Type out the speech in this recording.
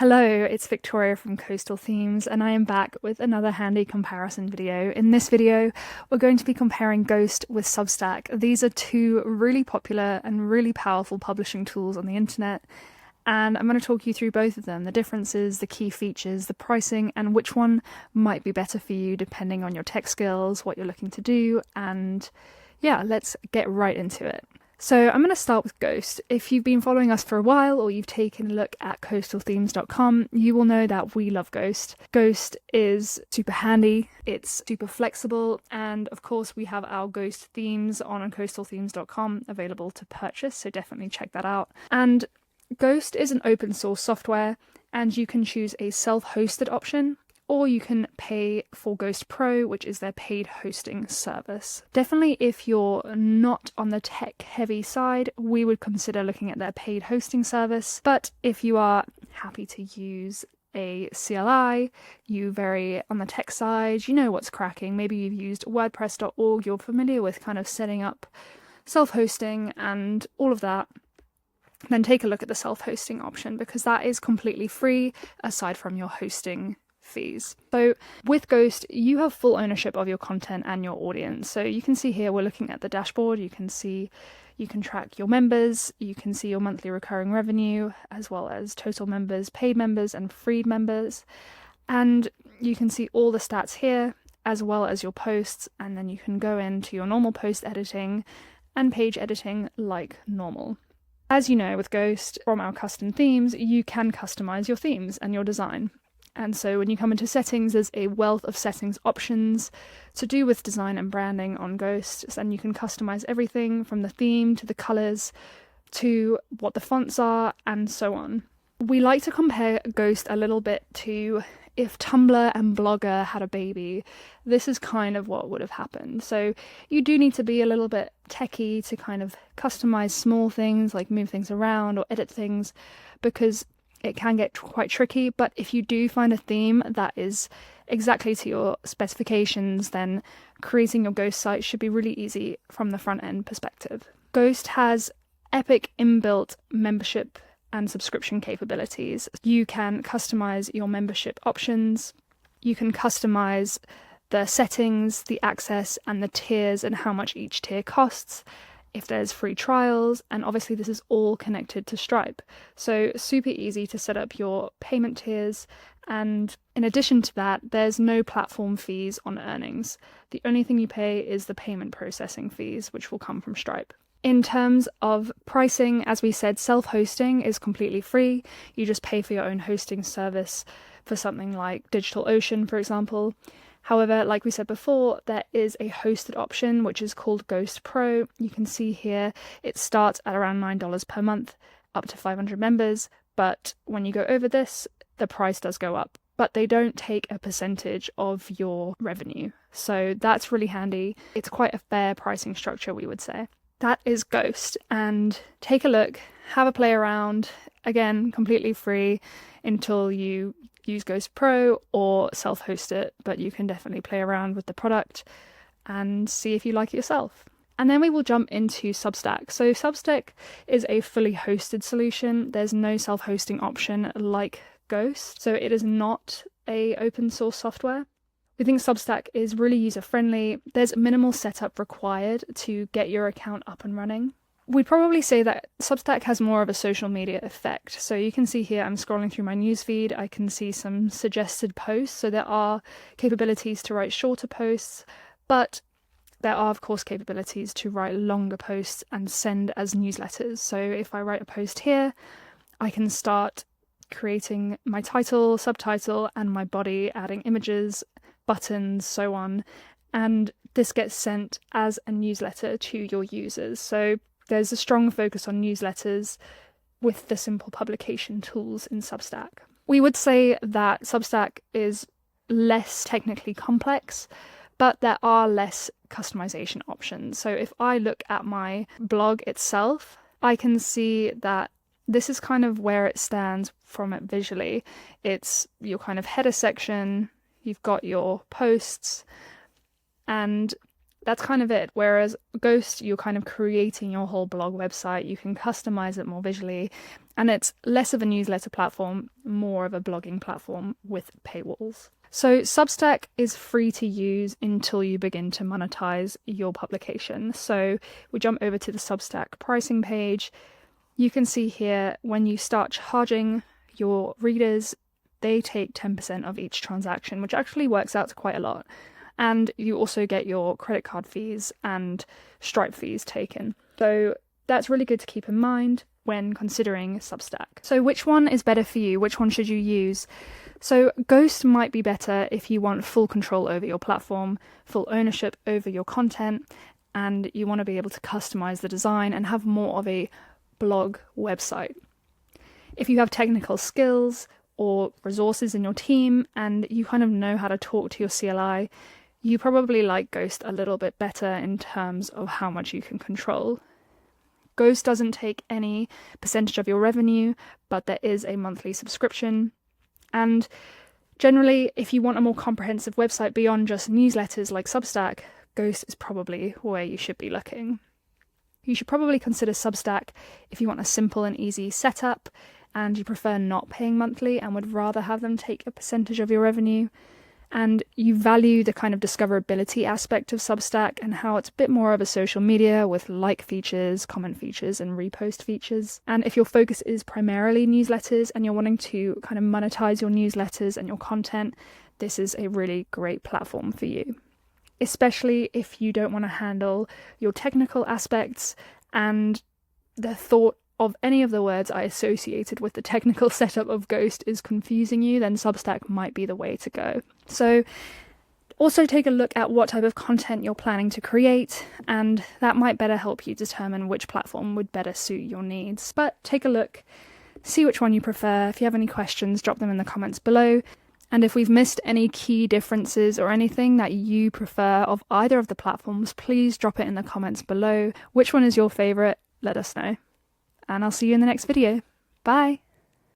Hello, it's Victoria from Coastal Themes, and I am back with another handy comparison video. In this video, we're going to be comparing Ghost with Substack. These are two really popular and really powerful publishing tools on the internet, and I'm going to talk you through both of them, the differences, the key features, the pricing, and which one might be better for you depending on your tech skills, what you're looking to do, and yeah, let's get right into it. So I'm going to start with Ghost. If you've been following us for a while or you've taken a look at coastalthemes.com, you will know that we love Ghost. Ghost is super handy, it's super flexible, and of course we have our Ghost themes on coastalthemes.com available to purchase, so definitely check that out. And Ghost is an open source software, and you can choose a self-hosted option, or you can pay for Ghost Pro, which is their paid hosting service. Definitely, if you're not on the tech-heavy side, we would consider looking at their paid hosting service. But if you are happy to use a CLI, you very on the tech side, you know what's cracking, maybe you've used WordPress.org, you're familiar with kind of setting up self-hosting and all of that, then take a look at the self-hosting option, because that is completely free aside from your hosting fees. So with Ghost, you have full ownership of your content and your audience. So you can see here, we're looking at the dashboard. You can track your members, you can see your monthly recurring revenue, as well as total members, paid members, and free members. And you can see all the stats here, as well as your posts. And then you can go into your normal post editing and page editing like normal. As you know, with Ghost, from our custom themes, you can customize your themes and your design. And so when you come into settings, there's a wealth of settings options to do with design and branding on Ghost. And you can customize everything from the theme to the colors to what the fonts are and so on. We like to compare Ghost a little bit to if Tumblr and Blogger had a baby. This is kind of what would have happened. So you do need to be a little bit techie to kind of customize small things, like move things around or edit things, because it can get quite tricky. But if you do find a theme that is exactly to your specifications, then creating your Ghost site should be really easy from the front end perspective. Ghost has epic inbuilt membership and subscription capabilities. You can customize your membership options. You can customize the settings, the access, and the tiers, and how much each tier costs, if there's free trials, and obviously this is all connected to Stripe. So super easy to set up your payment tiers, and in addition to that, there's no platform fees on earnings. The only thing you pay is the payment processing fees, which will come from Stripe. In terms of pricing, as we said, self-hosting is completely free. You just pay for your own hosting service for something like DigitalOcean, for example. However, like we said before, there is a hosted option, which is called Ghost Pro. You can see here it starts at around $9 per month, up to 500 members. But when you go over this, the price does go up. But they don't take a percentage of your revenue. So that's really handy. It's quite a fair pricing structure, we would say. That is Ghost. And take a look, have a play around. Again, completely free until you use Ghost Pro or self-host it, but you can definitely play around with the product and see if you like it yourself. And then we will jump into Substack. So Substack is a fully hosted solution. There's no self-hosting option like Ghost, so it is not a open source software. We think Substack is really user-friendly. There's minimal setup required to get your account up and running. We'd probably say that Substack has more of a social media effect. So you can see here, I'm scrolling through my newsfeed, I can see some suggested posts. So there are capabilities to write shorter posts, but there are, of course, capabilities to write longer posts and send as newsletters. So if I write a post here, I can start creating my title, subtitle, and my body, adding images, buttons, so on. And this gets sent as a newsletter to your users. So there's a strong focus on newsletters with the simple publication tools in Substack. We would say that Substack is less technically complex, but there are less customization options. So if I look at my blog itself, I can see that this is kind of where it stands from it visually. It's your kind of header section, you've got your posts, and that's kind of it. Whereas Ghost, you're kind of creating your whole blog website. You can customize it more visually. And it's less of a newsletter platform, more of a blogging platform with paywalls. So Substack is free to use until you begin to monetize your publication. So we jump over to the Substack pricing page. You can see here when you start charging your readers, they take 10% of each transaction, which actually works out to quite a lot. And you also get your credit card fees and Stripe fees taken. So that's really good to keep in mind when considering Substack. So which one is better for you? Which one should you use? So Ghost might be better if you want full control over your platform, full ownership over your content, and you want to be able to customize the design and have more of a blog website. If you have technical skills or resources in your team and you kind of know how to talk to your CLI, you probably like Ghost a little bit better in terms of how much you can control. Ghost doesn't take any percentage of your revenue, but there is a monthly subscription. And generally, if you want a more comprehensive website beyond just newsletters like Substack, Ghost is probably where you should be looking. You should probably consider Substack if you want a simple and easy setup and you prefer not paying monthly and would rather have them take a percentage of your revenue, and you value the kind of discoverability aspect of Substack and how it's a bit more of a social media with like features, comment features, and repost features. And if your focus is primarily newsletters and you're wanting to kind of monetize your newsletters and your content, this is a really great platform for you. Especially if you don't want to handle your technical aspects and the thought of any of the words I associated with the technical setup of Ghost is confusing you, then Substack might be the way to go. So also take a look at what type of content you're planning to create, and that might better help you determine which platform would better suit your needs. But take a look, see which one you prefer. If you have any questions, drop them in the comments below. And if we've missed any key differences or anything that you prefer of either of the platforms, please drop it in the comments below. Which one is your favorite? Let us know. And I'll see you in the next video. Bye!